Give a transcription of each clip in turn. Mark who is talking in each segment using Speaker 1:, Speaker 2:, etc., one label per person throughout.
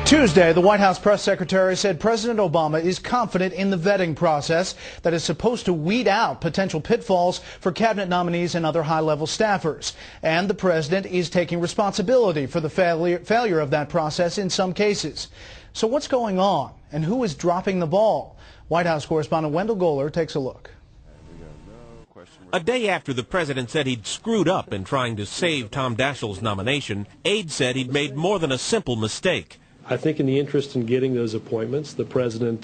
Speaker 1: Tuesday, the White House press secretary said President Obama is confident in the vetting process that is supposed to weed out potential pitfalls for cabinet nominees and other high-level staffers. And the president is taking responsibility for the failure of that process in some cases. So what's going on, and who is dropping the ball? White House correspondent Wendell Goler takes a look.
Speaker 2: A day after the president said he'd screwed up in trying to save Tom Daschle's nomination, aides said he'd made more than a simple mistake.
Speaker 3: I think in the interest in getting those appointments, the president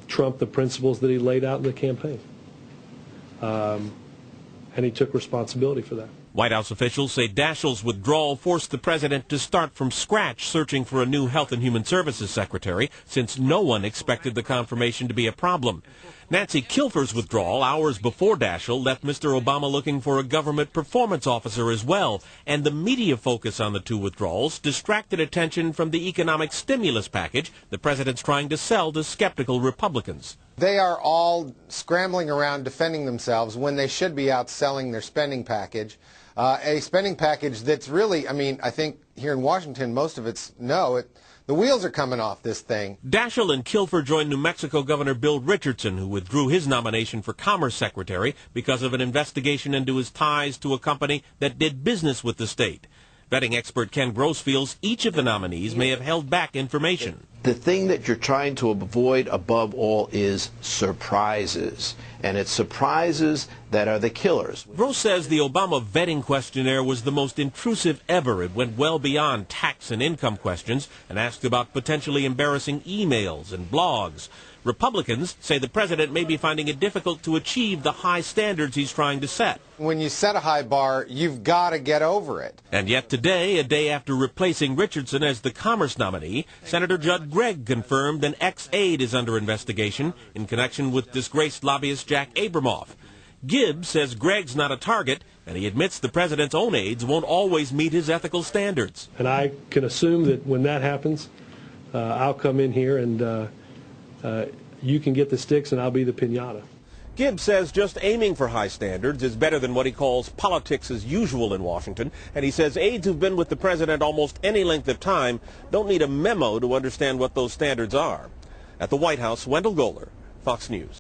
Speaker 3: trumped the principles that he laid out in the campaign. And he took responsibility for that.
Speaker 2: White House officials say Daschle's withdrawal forced the president to start from scratch searching for a new Health and Human Services secretary, since no one expected the confirmation to be a problem. Nancy Kilfer's withdrawal hours before Daschle left Mr. Obama looking for a government performance officer as well, and the media focus on the two withdrawals distracted attention from the economic stimulus package the president's trying to sell to skeptical Republicans.
Speaker 4: They are all scrambling around defending themselves when they should be out selling their spending package. A spending package that's really, I think here in Washington, most of it's the wheels are coming off this thing.
Speaker 2: Daschle and Kilfer joined New Mexico Governor Bill Richardson, who withdrew his nomination for Commerce Secretary because of an investigation into his ties to a company that did business with the state. Vetting expert Ken Gross feels each of the nominees may have held back information.
Speaker 5: The thing that you're trying to avoid above all is surprises. And it's surprises that are the killers.
Speaker 2: Gross says the Obama vetting questionnaire was the most intrusive ever. It went well beyond tax and income questions and asked about potentially embarrassing emails and blogs. Republicans say the president may be finding it difficult to achieve the high standards he's trying to set.
Speaker 4: When you set a high bar, you've got to get over it.
Speaker 2: And yet today, a day after replacing Richardson as the Commerce nominee, Senator Judd Gregg confirmed an ex-aide is under investigation in connection with disgraced lobbyist Jack Abramoff. Gibbs says Gregg's not a target, and he admits the president's own aides won't always meet his ethical standards.
Speaker 3: And I can assume that when that happens, I'll come in here and you can get the sticks and I'll be the piñata.
Speaker 2: Gibbs says just aiming for high standards is better than what he calls politics as usual in Washington, and he says aides who've been with the president almost any length of time don't need a memo to understand what those standards are. At the White House, Wendell Goler, Fox News.